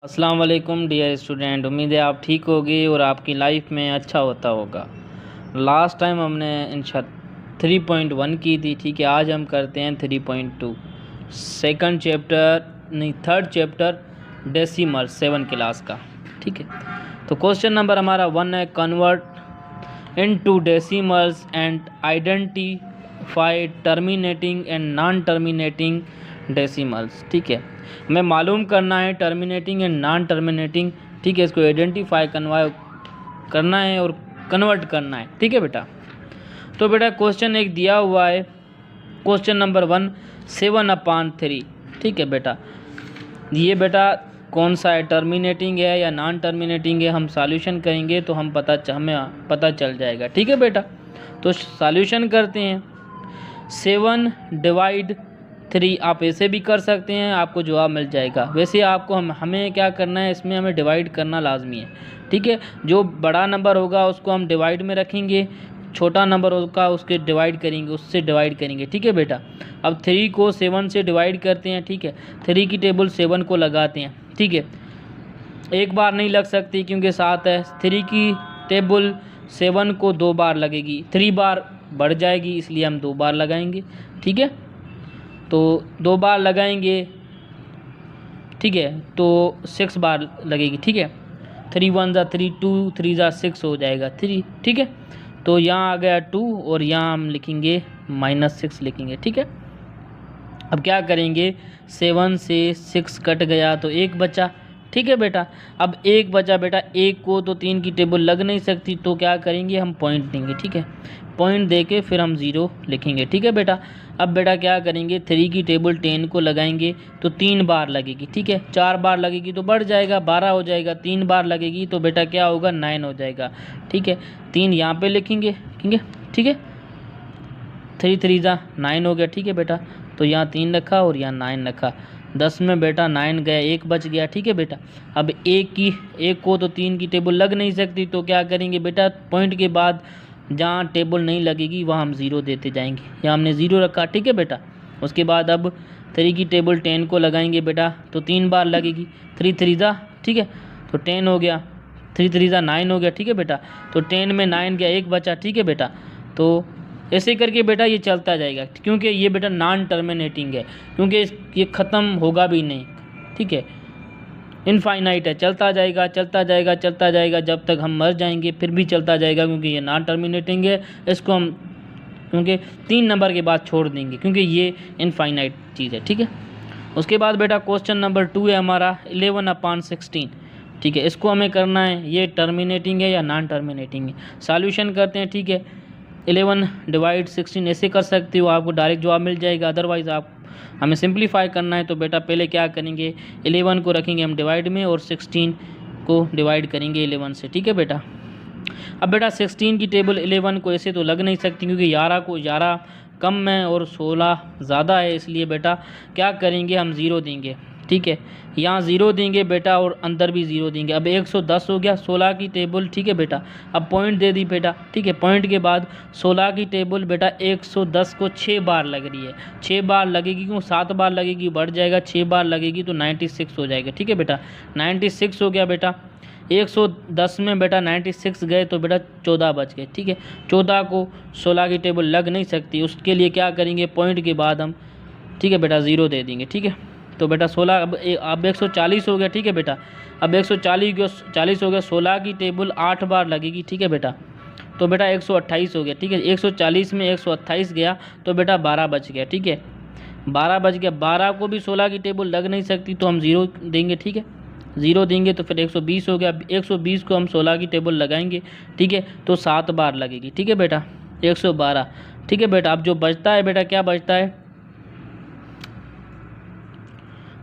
अस्सलाम वालेकुम dear student. उम्मीद है आप ठीक होगे और आपकी लाइफ में अच्छा होता होगा। लास्ट टाइम हमने इंशा 3.1 की थी, ठीक है। आज हम करते हैं 3.2 सेकंड चैप्टर नहीं थर्ड चैप्टर डेसिमल 7 क्लास का, ठीक है। तो क्वेश्चन नंबर हमारा 1 है, convert into decimals and identify terminating and non terminating decimals, ठीक है। हमें मालूम करना है टर्मिनेटिंग एंड नॉन टर्मिनेटिंग, ठीक है। इसको आइडेंटिफाई करना है और कन्वर्ट करना है, ठीक है बेटा। तो बेटा क्वेश्चन एक दिया हुआ है, क्वेश्चन नंबर 1 7/3, ठीक है बेटा। ये बेटा कौन सा है, टर्मिनेटिंग है या नॉन टर्मिनेटिंग है, हम सॉल्यूशन करेंगे तो हमें पता चल जाएगा, ठीक है बेटा। तो सॉल्यूशन करते हैं। 7/3 आप ऐसे भी कर सकते हैं, आपको जवाब मिल जाएगा। वैसे आपको हमें क्या करना है, इसमें हमें डिवाइड करना लाजमी है, ठीक है। जो बड़ा नंबर होगा उसको हम डिवाइड में रखेंगे, छोटा नंबर होगा उसके डिवाइड करेंगे, उससे डिवाइड करेंगे, ठीक है बेटा। अब 3 को 7 से डिवाइड करते हैं, ठीक है। 3 की टेबल 7 को लगाते हैं, ठीक है। एक बार नहीं लग सकती क्योंकि 7 है। 3 की टेबल 7 को 2 बार लगेगी, 3 बार बढ़ जाएगी, इसलिए हम 2 बार लगाएंगे, ठीक है। तो 2 बार लगाएंगे, ठीक है, तो 6 बार लगेगी, ठीक है। 3 1 ज़ा 3, 2 3 ज़ा 6 हो जाएगा 3, ठीक है। तो यहाँ आ गया 2 और यहाँ हम लिखेंगे -6 लिखेंगे, ठीक है। अब क्या करेंगे, 7 से 6 कट गया तो 1 बचा, ठीक है बेटा। अब 1 बचा बेटा, 1 को तो 3 की टेबल लग नहीं सकती, तो क्या करेंगे, हम पॉइंट देंगे, ठीक है। पॉइंट दे के फिर हम 0 लिखेंगे, ठीक है बेटा। अब बेटा क्या करेंगे, 3 की टेबल 10 को लगाएंगे तो 3 बार लगेगी, ठीक है। 4 बार लगेगी तो बढ़ जाएगा, 12 हो जाएगा। 3 बार लगेगी तो बेटा क्या होगा, 9 हो जाएगा, ठीक है। 3 यहाँ पे लिखेंगे, ठीक है। 3 3 ज़ा 9 हो गया, ठीक है बेटा। तो यहाँ 3 रखा और यहाँ 9 रखा। 10 में बेटा 9 गया, 1 बच गया, ठीक है बेटा। अब 1 को तो 3 की टेबल लग नहीं सकती, तो क्या करेंगे बेटा, पॉइंट के बाद जहाँ टेबल नहीं लगेगी वहाँ हम 0 देते जाएंगे। यहाँ हमने 0 रखा, ठीक है बेटा। उसके बाद अब 3 की टेबल 10 को लगाएंगे बेटा, तो 3 बार लगेगी। 3 3 ज़ा, ठीक है, तो 10 हो गया। 3 3 ज़ा 9 हो गया, ठीक है बेटा। तो 10 में 9 गया, 1 बचा, ठीक है बेटा। तो ऐसे करके बेटा ये चलता जाएगा, क्योंकि ये बेटा नॉन टर्मिनेटिंग है, क्योंकि ये ख़त्म होगा भी नहीं, ठीक है। इनफाइनाइट है, चलता जाएगा चलता जाएगा चलता जाएगा जब तक हम मर जाएंगे, फिर भी चलता जाएगा, क्योंकि ये नॉन टर्मिनेटिंग है। इसको हम क्योंकि 3 नंबर के बाद छोड़ देंगे, क्योंकि ये इनफाइनाइट चीज़ है, ठीक है। उसके बाद बेटा क्वेश्चन नंबर 2 है हमारा 11/16, ठीक है। इसको हमें करना है, ये टर्मिनेटिंग है या नॉन टर्मिनेटिंग है। सॉल्यूशन करते हैं, ठीक है। 11/16 ऐसे कर सकते हो, आपको डायरेक्ट जवाब मिल जाएगा। अदरवाइज़ आप हमें सिंप्लीफाई करना है तो बेटा पहले क्या करेंगे, 11 को रखेंगे हम डिवाइड में और 16 को डिवाइड करेंगे 11 से, ठीक है बेटा। अब बेटा 16 की टेबल 11 को ऐसे तो लग नहीं सकती, क्योंकि 11 कम है और 16 ज़्यादा है, इसलिए बेटा क्या करेंगे, हम 0 देंगे, ठीक है। यहाँ 0 देंगे बेटा और अंदर भी 0 देंगे। अब 110 हो गया 16 की टेबल, ठीक है बेटा। अब पॉइंट दे दी बेटा, ठीक है। पॉइंट के बाद 16 की टेबल बेटा 110 को 6 बार लग रही है, 6 बार लगेगी, क्यों 7 बार लगेगी बढ़ जाएगा, 6 बार लगेगी तो 96 हो जाएगा, ठीक है बेटा। 96 हो गया बेटा। 110 में बेटा 96 गए तो बेटा 14 बच गए, ठीक है। 14 को 16 की टेबल लग नहीं सकती, उसके लिए क्या करेंगे, पॉइंट के बाद हम, ठीक है बेटा, 0 दे देंगे, ठीक है। तो बेटा 16 अब 140 हो गया, ठीक है बेटा। अब 140 हो गया, 16 की टेबल 8 बार लगेगी, ठीक है बेटा। तो बेटा 128 हो गया, ठीक है। 140 में 128 गया तो बेटा 12 बच गया, ठीक है। 12 बच गया। 12 को भी 16 की टेबल लग नहीं सकती, तो हम 0 देंगे, ठीक है। 0 देंगे तो फिर 120 हो गया। 120 को हम 16 की टेबल लगाएंगे, ठीक है, तो 7 बार लगेगी, ठीक है बेटा। 112, ठीक है बेटा। अब जो बचता है बेटा, क्या बचता है,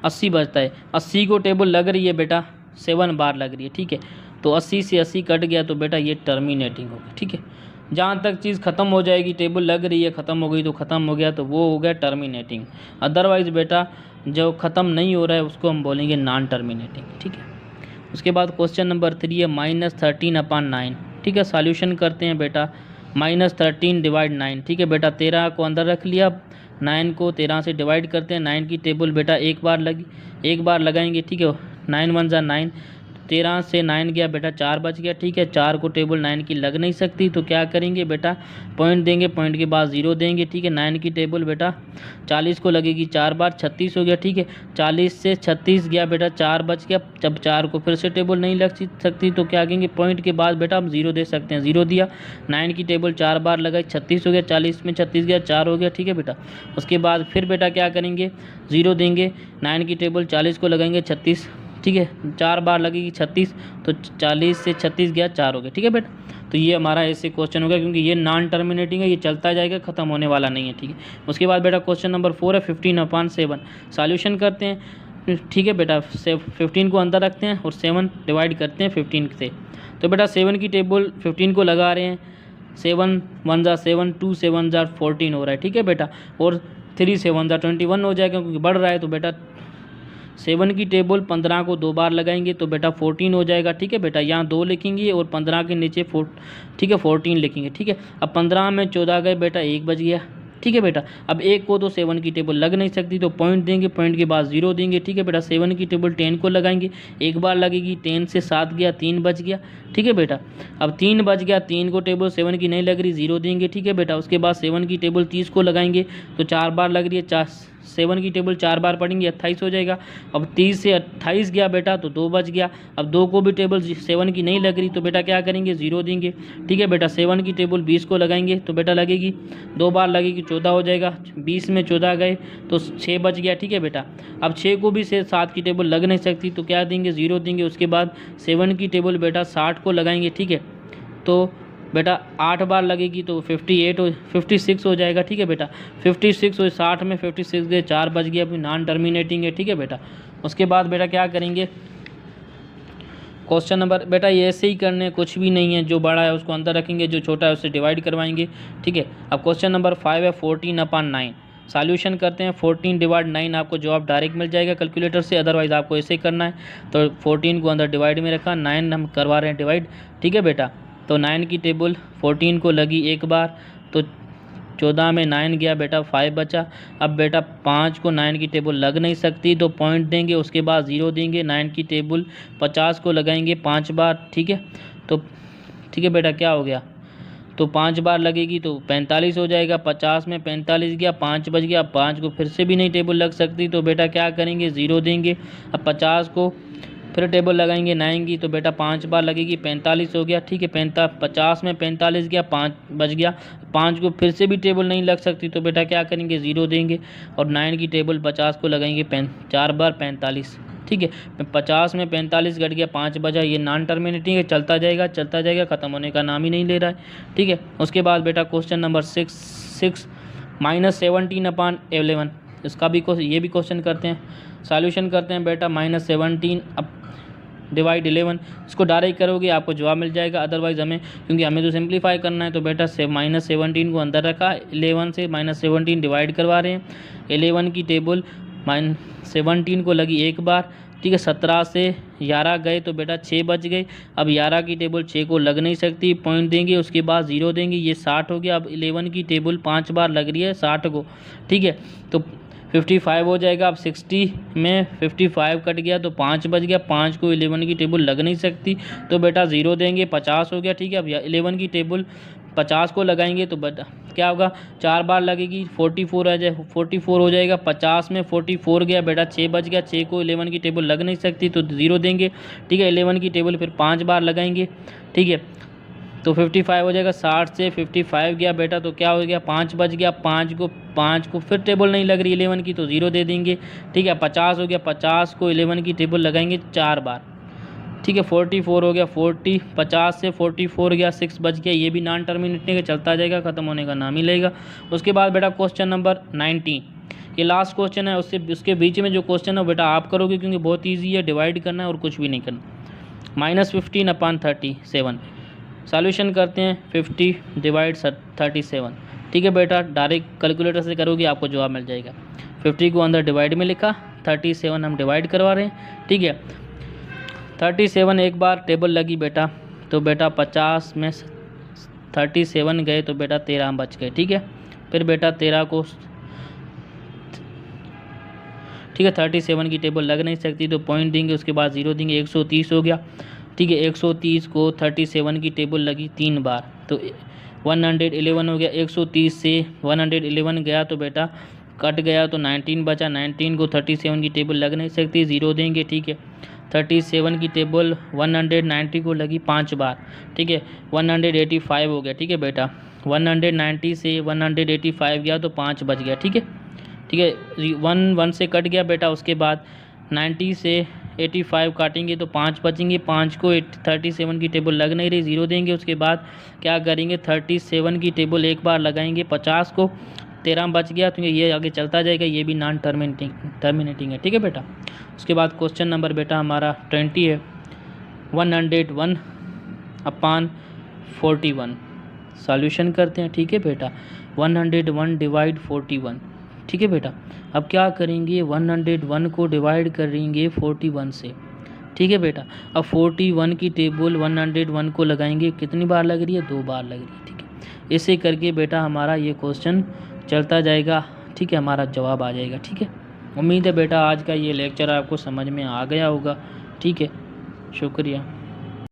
80 बचता है। 80 को टेबल लग रही है बेटा 7 बार लग रही है, ठीक है। तो 80 से 80 कट गया तो बेटा ये टर्मिनेटिंग होगी, ठीक है। जहाँ तक चीज़ ख़त्म हो जाएगी, टेबल लग रही है, ख़त्म हो गई तो ख़त्म हो गया, तो वो हो गया टर्मिनेटिंग। अदरवाइज़ बेटा जो ख़त्म नहीं हो रहा है उसको हम बोलेंगे नॉन टर्मिनेटिंग, ठीक है। उसके बाद क्वेश्चन नंबर 3 है -13/9, ठीक है। सॉल्यूशन करते हैं बेटा। -13 डिवाइड 9, ठीक है बेटा। 13 को अंदर रख लिया, 9 को 13 से डिवाइड करते हैं। 9 की टेबल बेटा 1 बार लगाएंगे, ठीक है। 9 1 जा 9, 13 से 9 गया बेटा 4 बच गया, ठीक है। 4 को टेबल 9 की लग नहीं सकती, तो क्या करेंगे बेटा, पॉइंट देंगे, पॉइंट के बाद 0 देंगे, ठीक है। 9 की टेबल बेटा 40 को लगेगी 4 बार, 36 हो गया, ठीक है। 40 से 36 गया बेटा 4 बच गया, जब 4 को फिर से टेबल नहीं लग सकती तो क्या करेंगे, पॉइंट के बाद बेटा हम 0 दे सकते हैं, 0 दिया। 9 की टेबल 4 बार लगाई, 36 हो गया, 40 में 36 गया 4 हो गया, ठीक है बेटा। उसके बाद फिर बेटा क्या करेंगे, 0 देंगे, 9 की टेबल 40 को लगाएंगे 36, ठीक है। 4 बार लगेगी 36, तो 40 से 36 गया 4 हो गया, ठीक है बेटा। तो ये हमारा ऐसे क्वेश्चन हो गया, क्योंकि ये नॉन टर्मिनेटिंग है, ये चलता जाएगा, ख़त्म होने वाला नहीं है, ठीक है। उसके बाद बेटा क्वेश्चन नंबर 4 है 15/7। सॉल्यूशन करते हैं, ठीक है बेटा। 15 को अंदर रखते हैं और 7 डिवाइड करते हैं 15 से। तो बेटा 7 की टेबल 15 को लगा रहे हैं, 7 1 जा 7, 2 7 जा 14 हो रहा है, ठीक है बेटा। और 3 7 जा 21 हो जाएगा, क्योंकि बढ़ रहा है। तो बेटा 7 की टेबल 15 को 2 बार लगाएंगे तो बेटा 14 हो जाएगा, ठीक है बेटा। यहाँ 2 लिखेंगे और 15 के नीचे ठीक है 14 लिखेंगे, ठीक है। अब 15 में 14 गए बेटा 1 बच गया, ठीक है बेटा। अब 1 को तो 7 की टेबल लग नहीं सकती, तो पॉइंट देंगे, पॉइंट के बाद 0 देंगे, ठीक है बेटा। 7 की टेबल 10 को लगाएंगे, 1 बार लगेगी, 10 से 7 गया 3 बच गया, ठीक है बेटा। अब 3 बच गया, 3 को टेबल 7 की नहीं लग रही, 0 देंगे, ठीक है बेटा। उसके बाद 7 की टेबल 30 को लगाएंगे तो 4 बार लग रही है, 7 की टेबल 4 बार पढ़ेंगे 28 हो जाएगा। अब 30 से 28 गया बेटा तो 2 बच गया। अब 2 को भी टेबल 7 की नहीं लग रही, तो बेटा क्या करेंगे, 0 देंगे, ठीक है बेटा। 7 की टेबल 20 को लगाएंगे तो बेटा लगेगी, 2 बार लगेगी, 14 हो जाएगा। 20 में 14 गए तो 6 बच गया, ठीक है बेटा। अब 6 को भी से 7 की टेबल लग नहीं सकती, तो क्या देंगे, 0 देंगे। उसके बाद 7 की टेबल बेटा 60 को लगाएंगे, ठीक है। तो बेटा 8 बार लगेगी तो 56 हो जाएगा, ठीक है बेटा। 56 और 60 में 56 गए 4 बच गया, अभी नॉन टर्मिनेटिंग है, ठीक है बेटा। उसके बाद बेटा क्या करेंगे, क्वेश्चन नंबर बेटा ये ऐसे ही करने, कुछ भी नहीं है, जो बड़ा है उसको अंदर रखेंगे, जो छोटा है उससे डिवाइड करवाएंगे, ठीक है। अब क्वेश्चन नंबर 5 है 14/9। सॉल्यूशन करते हैं, 14 डिवाइड 9 आपको जवाब डायरेक्ट मिल जाएगा कैलकुलेटर से, अदरवाइज़ आपको ऐसे ही करना है। तो 14 को अंदर डिवाइड में रखा, 9 हम करवा रहे हैं डिवाइड, ठीक है बेटा। तो 9 की टेबल 14 को लगी 1 बार, तो 14 में 9 गया बेटा 5 बचा। अब बेटा 5 को 9 की टेबल लग नहीं सकती, तो पॉइंट देंगे, उसके बाद 0 देंगे। 9 की टेबल 50 को लगाएंगे 5 बार, ठीक है। तो ठीक है बेटा क्या हो गया, तो 5 बार लगेगी तो 45 हो जाएगा। 50 में 45 गया, 5 बच गया। 5 को फिर से भी नहीं टेबल लग सकती, तो बेटा क्या करेंगे, 0 देंगे। अब 50 को फिर टेबल लगाएंगे 9 की, तो बेटा 5 बार लगेगी, 45 हो गया, ठीक है। 50 में 45 गया, 5 बच गया। 5 को फिर से भी टेबल नहीं लग सकती, तो बेटा क्या करेंगे, 0 देंगे। और 9 की टेबल 50 को लगाएंगे 4 बार 45, ठीक है। 50 में 45 घट गया, 5 बचा। ये नॉन टर्मिनेटिंग है, चलता जाएगा, ख़त्म होने का नाम ही नहीं ले रहा है, ठीक है। उसके बाद बेटा क्वेश्चन नंबर 6 -17/11। इसका भी ये भी क्वेश्चन करते हैं, सॉल्यूशन करते हैं बेटा। -17 डिवाइड 11, इसको डायरेक्ट करोगे आपको जवाब मिल जाएगा, अदरवाइज़ क्योंकि हमें तो सिंप्लीफाई करना है, तो बेटा -17 को अंदर रखा, 11 से -17 डिवाइड करवा रहे हैं। 11 की टेबल -17 को लगी 1 बार, ठीक है। 17 से 11 गए तो बेटा 6 बच गए। अब 11 की टेबल 6 को लग नहीं सकती, पॉइंट देंगे, उसके बाद 0 देंगे, ये 60 हो गया। अब 11 की टेबल 5 बार लग रही है 60 को, ठीक है। तो 55 हो जाएगा। अब 60 में 55 कट गया तो 5 बच गया। 5 को 11 की टेबल लग नहीं सकती, तो बेटा 0 देंगे, 50 हो गया, ठीक है। अब 11 की टेबल 50 को लगाएंगे तो बेटा क्या होगा, 4 बार लगेगी, 44 हो जाएगा। 50 में 44 गया बेटा, 6 बच गया। 6 को 11 की टेबल लग नहीं सकती, तो 0 देंगे, ठीक है। 11 की टेबल फिर 5 बार लगाएंगे, ठीक है। तो 55 हो जाएगा। 60 से 55 गया बेटा, तो क्या हो गया, 5 बच गया। 5 को फिर टेबल नहीं लग रही 11 की, तो 0 दे देंगे, ठीक है। 50 हो गया। 50 को 11 की टेबल लगाएंगे 4 बार, ठीक है। 44 हो गया। 50 से 44 गया, 6 बच गया। ये भी नॉन टर्मिनेटिंग है, चलता जाएगा, ख़त्म होने का नाम ही लेगा। उसके बाद बेटा क्वेश्चन नंबर 19, ये लास्ट क्वेश्चन है। उसके बीच में जो क्वेश्चन है बेटा आप करोगे, क्योंकि बहुत ईजी है, डिवाइड करना है और कुछ भी नहीं करना। -15/37 सॉल्यूशन करते हैं। 50 डिवाइड 37, ठीक है बेटा। डायरेक्ट कैलकुलेटर से करोगे आपको जवाब मिल जाएगा। 50 को अंदर डिवाइड में लिखा, 37 हम डिवाइड करवा रहे हैं, ठीक है। 37 एक बार टेबल लगी बेटा, तो बेटा 50 में 37 गए तो बेटा 13 बच गए, ठीक है। फिर बेटा 13 को ठीक है। 37 की टेबल लग नहीं सकती तो पॉइंट देंगे, उसके बाद 0 देंगे। 130 हो गया, ठीक है। 130 को 37 की टेबल लगी 3 बार तो 111 हो गया। 130 से 111 गया तो बेटा कट गया तो 19 बचा। 19 को 37 की टेबल लग नहीं सकती, 0 देंगे, ठीक है। 37 की टेबल 190 को लगी 5 बार, ठीक है। 185 हो गया, ठीक है बेटा। 190 से 185 गया तो 5 बच गया, ठीक है, ठीक है। 1 से कट गया बेटा, उसके बाद 90 से 85 काटेंगे तो 5 बचेंगे। 5 को 37 की टेबल लग नहीं रही, 0 देंगे। उसके बाद क्या करेंगे, 37 की टेबल एक बार लगाएंगे, 50 को 13 बच गया तो ये आगे चलता जाएगा, ये भी नॉन टर्मिनेटिंग है, ठीक है बेटा। उसके बाद क्वेश्चन नंबर बेटा हमारा 20 है। 101 अपान 41 सॉल्यूशन करते हैं, ठीक है बेटा। 101 डिवाइड 41, ठीक है बेटा। अब क्या करेंगे, 101 को डिवाइड करेंगे 41 से, ठीक है बेटा। अब 41 की टेबल 101 को लगाएंगे, कितनी बार लग रही है, 2 बार लग रही है, ठीक है। ऐसे करके बेटा हमारा ये क्वेश्चन चलता जाएगा, ठीक है, हमारा जवाब आ जाएगा, ठीक है। उम्मीद है बेटा आज का ये लेक्चर आपको समझ में आ गया होगा, ठीक है। शुक्रिया।